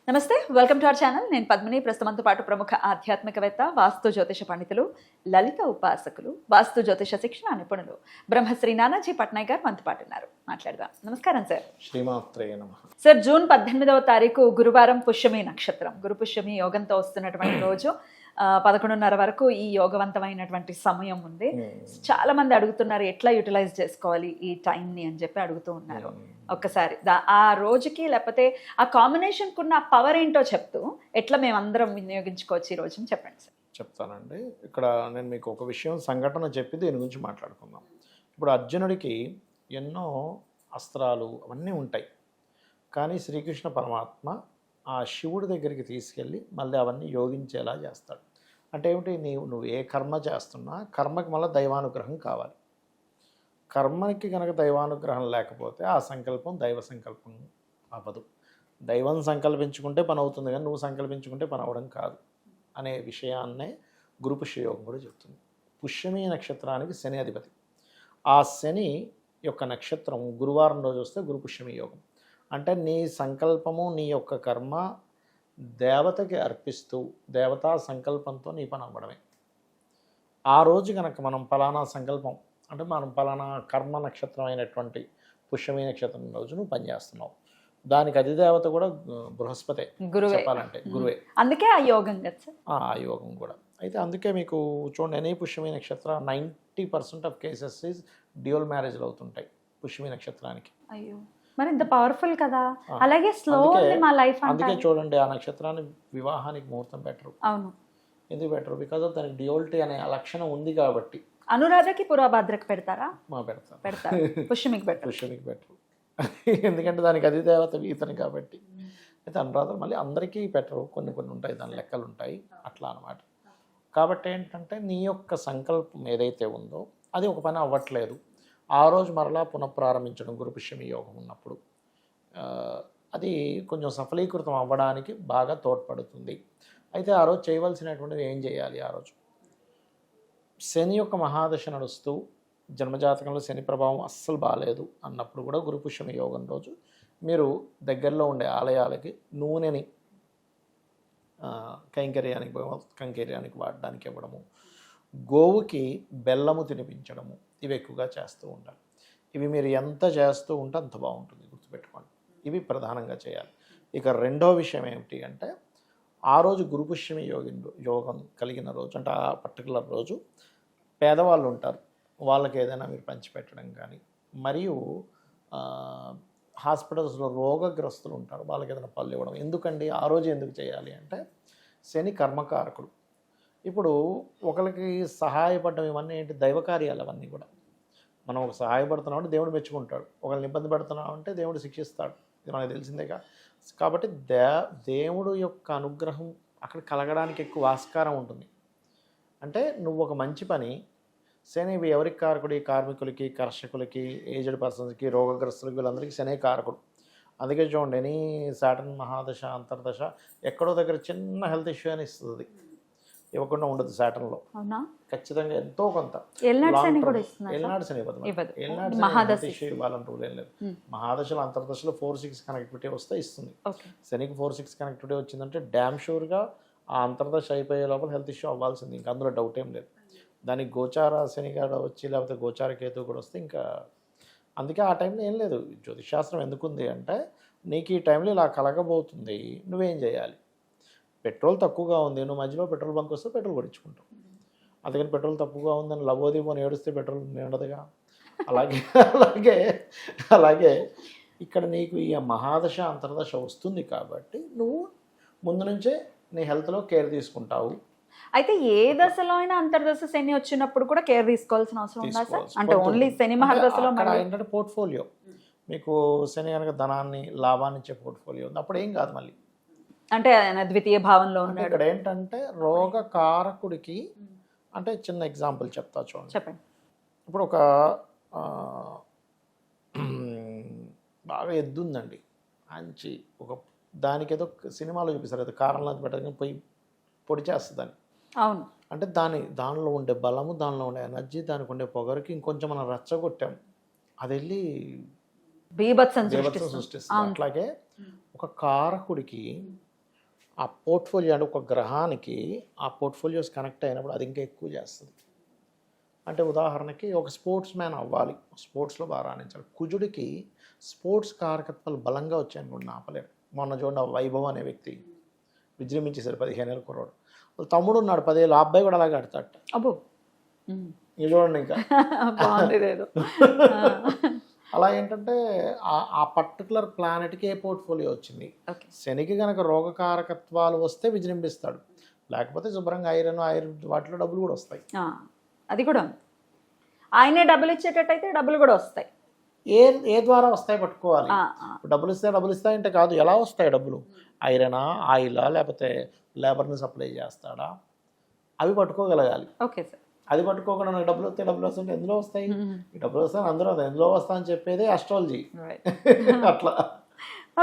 నమస్తే, welcome to our channel. నేను పద్మిని. ప్రస్తుతంతో పాటు ప్రముఖ ఆధ్యాత్మికవేత్త, వాస్తు జ్యోతిష పండితులు, లలిత ఉపాసకులు, వాస్తు జ్యోతిష శిక్షణ నిపుణులు బ్రహ్మశ్రీ నానాజీ పట్నాయక్ గారు మనతో పాటు ఉన్నారు. మాట్లాడదాం. నమస్కారం సార్. శ్రీమాత్రే నమః. సార్, జూన్ 18వ తారీఖు గురువారం పుష్యమి నక్షత్రం, గురు పుష్యమి యోగంతో వస్తున్నటువంటి రోజు. 11:30 వరకు ఈ యోగవంతమైనటువంటి సమయం ఉంది. చాలా మంది అడుగుతున్నారు ఎట్లా యూటిలైజ్ చేసుకోవాలి ఈ టైంని అని చెప్పి అడుగుతూ ఉన్నారు. ఒక్కసారి ఆ రోజుకి లేకపోతే ఆ కాంబినేషన్కి ఉన్న పవర్ ఏంటో చెప్తూ ఎట్లా మేమందరం వినియోగించుకోవచ్చు ఈ రోజుని చెప్పండి సార్. చెప్తానండి. ఇక్కడ నేను మీకు ఒక విషయం సంఘటన చెప్పి దీని గురించి మాట్లాడుకుందాం. ఇప్పుడు అర్జునుడికి ఎన్నో అస్త్రాలు అవన్నీ ఉంటాయి, కానీ శ్రీకృష్ణ పరమాత్మ ఆ శివుడి దగ్గరికి తీసుకెళ్ళి మళ్ళీ అవన్నీ యోగించేలా చేస్తాడు. అంటే ఏమిటి, నువ్వు ఏ కర్మ చేస్తున్నా కర్మకి మళ్ళీ దైవానుగ్రహం కావాలి. కర్మకి కనుక దైవానుగ్రహం లేకపోతే ఆ సంకల్పం దైవ సంకల్పం అవ్వదు. దైవం సంకల్పించుకుంటే పని అవుతుంది, కానీ నువ్వు సంకల్పించుకుంటే పని అవ్వడం కాదు అనే విషయాన్నే గురు పుష్యయోగం కూడా చెప్తుంది. పుష్యమి నక్షత్రానికి శని అధిపతి. ఆ శని యొక్క నక్షత్రం గురువారం రోజు వస్తే గురు పుష్యమి యోగం. అంటే నీ సంకల్పము, నీ యొక్క కర్మ దేవతకి అర్పిస్తూ దేవతా సంకల్పంతో నీ పని అవ్వడమే. ఆ రోజు కనుక మనం ఫలానా సంకల్పం అంటే మనం ఫలానా కర్మ నక్షత్రం అయినటువంటి పుష్యమి నక్షత్రం రోజు నువ్వు పనిచేస్తున్నావు, దానికి అధిదేవత కూడా బృహస్పతే, చెప్పాలంటే గురువే. అందుకే ఆ యోగం కదా సార్. ఆ యోగం కూడా. అయితే అందుకే మీకు చూడండి, ఎనీ పుష్యమి నక్షత్ర 90% ఆఫ్ కేసెస్ ఈజ్ డ్యూయల్ మ్యారేజ్లు అవుతుంటాయి పుష్యమి నక్షత్రానికి. అయ్యో, మరి ఇంత పవర్ఫుల్ కదా. అలాగే స్లో మా లైఫ్. అందుకే చూడండి, ఆ నక్షత్రాన్ని వివాహానికి ముహూర్తం బెటరు. అవును. ఎందుకు బెటరు? బికాజ్ ఆఫ్ దానికి డ్యూయల్టీ అనే లక్షణం ఉంది కాబట్టి. అనురాధకి పూర్వభద్రకి పెడతారా? పెడతారు. పుష్యమికి బెటర్. పుష్యమికి బెటరు, ఎందుకంటే దానికి అధిదేవత ఈతని కాబట్టి. అయితే అనురాధలు మళ్ళీ అందరికీ పెట్టరు, కొన్ని ఉంటాయి, దాని లెక్కలు ఉంటాయి, అట్లా అనమాట. కాబట్టి ఏంటంటే నీ యొక్క సంకల్పం ఏదైతే ఉందో అది ఒక పని అవ్వట్లేదు, ఆ రోజు మరలా పునఃప్రారంభించడం గురు పుష్యమి యోగం ఉన్నప్పుడు అది కొంచెం సఫలీకృతం అవ్వడానికి బాగా తోడ్పడుతుంది. అయితే ఆ రోజు చేయవలసినటువంటిది ఏం చేయాలి? ఆ రోజు శని యొక్క మహాదశ నడుస్తూ జన్మజాతకంలో శని ప్రభావం అస్సలు బాగాలేదు అన్నప్పుడు కూడా గురు పుష్యమి యోగం రోజు మీరు దగ్గరలో ఉండే ఆలయాలకి నూనెని కైంకర్యానికి వాడడానికి ఇవ్వడము, గోవుకి బెల్లము తినిపించడము, ఇవి ఎక్కువగా చేస్తూ ఉండాలి. ఇవి మీరు ఎంత చేస్తూ ఉంటే అంత బాగుంటుంది, గుర్తుపెట్టుకోండి. ఇవి ప్రధానంగా చేయాలి. ఇక రెండో విషయం ఏమిటి అంటే, ఆ రోజు గురు పుష్యమి యోగం కలిగిన రోజు అంటే ఆ పర్టికులర్ రోజు పేదవాళ్ళు ఉంటారు, వాళ్ళకి ఏదైనా మీరు పంచిపెట్టడం కానీ, మరియు హాస్పిటల్స్లో రోగగ్రస్తులు ఉంటారు, వాళ్ళకి ఏదైనా పళ్ళు ఇవ్వడం. ఎందుకండి ఆ రోజు ఎందుకు చేయాలి అంటే, శని కర్మకారకుడు. ఇప్పుడు ఒకరికి సహాయపడడం ఇవన్నీ ఏంటి? దైవ కార్యాలు అవన్నీ కూడా. మనం ఒక సహాయపడుతున్నాం అంటే దేవుడు మెచ్చుకుంటాడు, ఒకరిని ఇబ్బంది పెడుతున్నాం అంటే దేవుడు శిక్షిస్తాడు, ఇది మనకు తెలిసిందేగా. కాబట్టి దేవుడు యొక్క అనుగ్రహం అక్కడ కలగడానికి ఎక్కువ ఆస్కారం ఉంటుంది. అంటే నువ్వు ఒక మంచి పని, శని ఎవరికి కారకుడు? ఈ కార్మికులకి, కర్షకులకి, ఏజ్డ్ పర్సన్స్కి, రోగగ్రస్తులకి, వీళ్ళందరికీ శనే కారకుడు. అందుకే చూడండి, ఎనీ సాటర్న్ మహాదశ అంతర్దశ ఎక్కడో దగ్గర చిన్న హెల్త్ ఇష్యూ అని ఇస్తుంది, ఇవ్వకుండా ఉండదు సాటర్న్లో. ఖచ్చితంగా ఎంతో కొంత. ఎల్నాడు శని ఇష్యూ ఇవ్వాలని రూల్ ఏం లేదు. మహాదశలో అంతర్దశలో 4-6 కనెక్టివిటీ వస్తే ఇస్తుంది. శనికి 4-6 కనెక్టివిటీ వచ్చిందంటే డ్యామ్ షూర్గా ఆ అంతర్దశ అయిపోయే లోపల హెల్త్ ఇష్యూ అవ్వాల్సింది, ఇంకా అందులో డౌట్ ఏం లేదు. దానికి గోచార శని కూడా వచ్చి లేకపోతే గోచార కేతు కూడా వస్తే ఇంకా. అందుకే ఆ టైంలో ఏం లేదు. జ్యోతిశాస్త్రం ఎందుకుంది అంటే, నీకు ఈ టైంలో ఇలా కలగబోతుంది, నువ్వేం చేయాలి? పెట్రోల్ తక్కువగా ఉంది, నువ్వు మధ్యలో పెట్రోల్ బంక్ వస్తే పెట్రోల్ కొట్టించుకుంటావు. అందుకని పెట్రోల్ తక్కువగా ఉందని లబోదీపోని ఏడుస్తే పెట్రోల్ ఉండదుగా. అలాగే ఇక్కడ నీకు ఈ మహాదశ అంతర్దశ వస్తుంది కాబట్టి నువ్వు ముందు నుంచే నీ హెల్త్లో కేర్ తీసుకుంటావు. అయితే ఏ దశలో అయినా అంతర్దశ శని వచ్చినప్పుడు కూడా కేర్ తీసుకోవాల్సిన అవసరం ఉందా సార్? అంటే ఓన్లీ శని మహర్దశలో ఏంటంటే పోర్ట్ఫోలియో, మీకు శని కనుక ధనాన్ని లాభాన్ని ఇచ్చే పోర్ట్ఫోలియో ఉంది, అప్పుడు ఏం కాదు. మళ్ళీ అంటే ఆయన ద్వితీయ భావంలో ఉన్నాడు. ఇక్కడ ఏంటంటే రోగకారకుడికి, అంటే చిన్న ఎగ్జాంపుల్ చెప్తా చూడండి. చెప్పండి. ఇప్పుడు ఒక బాగా ఎద్దుందండి, మంచి ఒక దానికి ఏదో సినిమాలో చూపిస్తారు, ఏదో కారంలో పెట్టడానికి పోయి పొడి చేస్తుందని. అవును. అంటే దానిలో ఉండే బలము, దానిలో ఉండే ఎనర్జీ, దానికి ఉండే పొగరికి ఇంకొంచెం మనం రెచ్చగొట్టాం, అది వెళ్ళి బీభత్సం సృష్టిస్తుంది. అట్లాగే ఒక కారకుడికి ఆ పోర్ట్ఫోలియో అంటే ఒక గ్రహానికి ఆ పోర్ట్ఫోలియోస్ కనెక్ట్ అయినప్పుడు అది ఇంకా ఎక్కువ చేస్తుంది. అంటే ఉదాహరణకి ఒక స్పోర్ట్స్ మ్యాన్ అవ్వాలి, స్పోర్ట్స్లో బాగా రాణించాలి. కుజుడికి స్పోర్ట్స్ కారకత్వాలు బలంగా వచ్చాయనుకోండి ఆపలేరు. మొన్న చూడండి ఆ వైభవ్ అనే వ్యక్తి విజృంభించేసారు, 15 ఏళ్ళ కుర్రాడు. వాళ్ళ తమ్ముడు ఉన్నాడు 10 ఏళ్ళు, ఆ అబ్బాయి కూడా అలాగే ఆడతాడు. అబ్బో ఇది చూడండి ఇంకా బాగుంది ఇదేదో. అలా ఏంటంటే ఆ పర్టికులర్ ప్లానెట్కి ఏ పోర్ట్ఫోలియో వచ్చింది. ఓకే. శనికి కనుక రోగకారకత్వాలు వస్తే విజృంభిస్తాడు, లేకపోతే శుభ్రంగా ఐరన్ వాటిలో డబ్బులు కూడా వస్తాయి. అది కూడా ఉంది. ఆయనే డబ్బులు ఇచ్చేటట్టయితే డబ్బులు కూడా వస్తాయి. ఏ ద్వారా వస్తాయి పట్టుకోవాలి. డబ్బులు ఇస్తాయంటే కాదు, ఎలా వస్తాయి డబ్బులు? ఐరనా, ఆయిలా, లేకపోతే లేబర్ని సప్లై చేస్తాడా, అవి పట్టుకోగలగాలి. Okay sir. అది పట్టుకోకుండా నాకు డబ్బులు వస్తుంటే ఎందులో వస్తాయి? ఈ డబ్బులు వస్తాయని అందరూ ఎందులో వస్తాయని చెప్పేదే అస్ట్రాలజీ. అట్లా.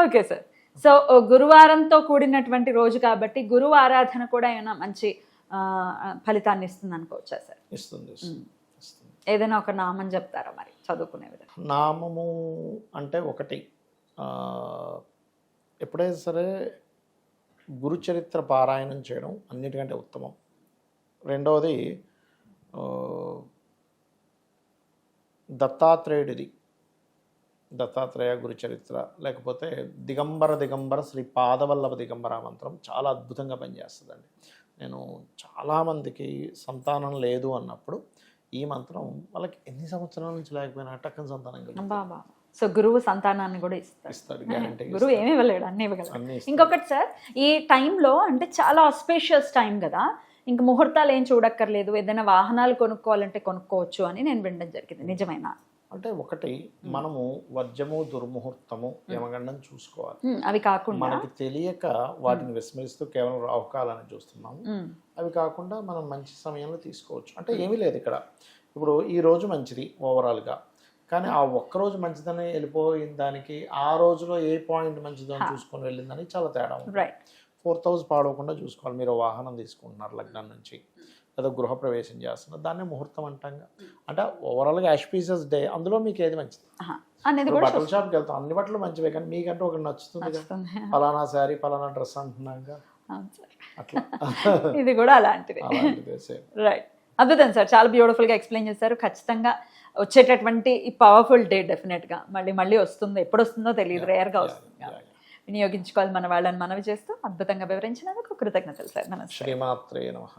Okay sir. సో గురువారంతో కూడినటువంటి రోజు కాబట్టి గురువు ఆరాధన కూడా ఏమైనా మంచి ఫలితాన్ని ఇస్తుంది అనుకోవచ్చా సార్? ఇస్తుంది. ఏదైనా ఒక నామం చెప్తారా మరి చదువుకునే విధంగా? నామము అంటే ఒకటి, ఎప్పుడైనా సరే గురుచరిత్ర పారాయణం చేయడం అన్నిటికంటే ఉత్తమం. రెండవది దత్తాత్రేయ గురుచరిత్ర, లేకపోతే దిగంబర శ్రీ పాదవల్లభ దిగంబర మంత్రం చాలా అద్భుతంగా పనిచేస్తుందండి. నేను చాలామందికి సంతానం లేదు అన్నప్పుడు ఈ మంత్రం వాళ్ళకి ఎన్ని సంవత్సరాల నుంచి లేకపోయినా టక్కన సంతానం కలుగుతుంది. సో గురువు సంతానాన్ని కూడా ఇస్తాడు, గ్యారంటీ. గురువు ఏమి ఇవ్వలేడు, అన్ని ఇవ్వగలడు. ఇంకొకటి సార్, ఈ టైంలో అంటే చాలా ఆస్పేషియస్ టైం కదా, ఇంక ముహూర్తాలు ఏం చూడక్కర్లేదు, ఏదైనా వాహనాలు కొనుక్కోవాలంటే కొనుక్కోవచ్చు అని నేను వినడం జరిగింది. నిజమేనా? అంటే ఒకటి, మనము వర్జము దుర్ముహూర్తము యమగండం చూసుకోవాలి. అవి కాకుండా మనకి తెలియక వాటిని విస్మరిస్తూ కేవలం రాహుకాలని చూస్తున్నాము. అవి కాకుండా మనం మంచి సమయంలో తీసుకోవచ్చు. అంటే ఏమీ లేదు ఇక్కడ. ఇప్పుడు ఈ రోజు మంచిది ఓవరాల్గా, కానీ ఆ ఒక్కరోజు మంచిదని వెళ్ళిపోయిన దానికి ఆ రోజులో ఏ పాయింట్ మంచిదో అని చూసుకొని వెళ్ళిందని చాలా తేడా ఉంది. 4th house పాడవకుండా చూసుకోవాలి. మీరు వాహనం తీసుకుంటున్నారు లగ్నం నుంచి, లేదా గృహప్రవేశం చేస్తున్నారు, దాన్ని ముహూర్తం అంటాం. అంటే ఓవరాల్గా ఆస్పీషియస్ డే, అందులో మీకు ఏది మంచిది. బట్టల షాప్కి వెళ్తాం, అన్ని బట్టలు మంచివే, కానీ మీకంటే ఒకటి నచ్చుతుంది, పలానా శారీ పలానా డ్రెస్ అంటున్నాగా, అట్లా. ఇది కూడా అలాంటిది. రైట్. అద్భుతం సార్, చాలా బ్యూటిఫుల్గా ఎక్స్ప్లెయిన్ చేశారు. ఖచ్చితంగా వచ్చేటటువంటి ఈ పవర్ఫుల్ డే డెఫినెట్గా మళ్ళీ వస్తుందో, ఎప్పుడు వస్తుందో తెలియదు, రేర్గా వస్తుంది. వినియోగించుకోవాలి మన వాళ్ళని మనవి చేస్తూ అద్భుతంగా వివరించినందుకు కృతజ్ఞతలు సార్. నమస్తే. శ్రీమాత్రే నమః.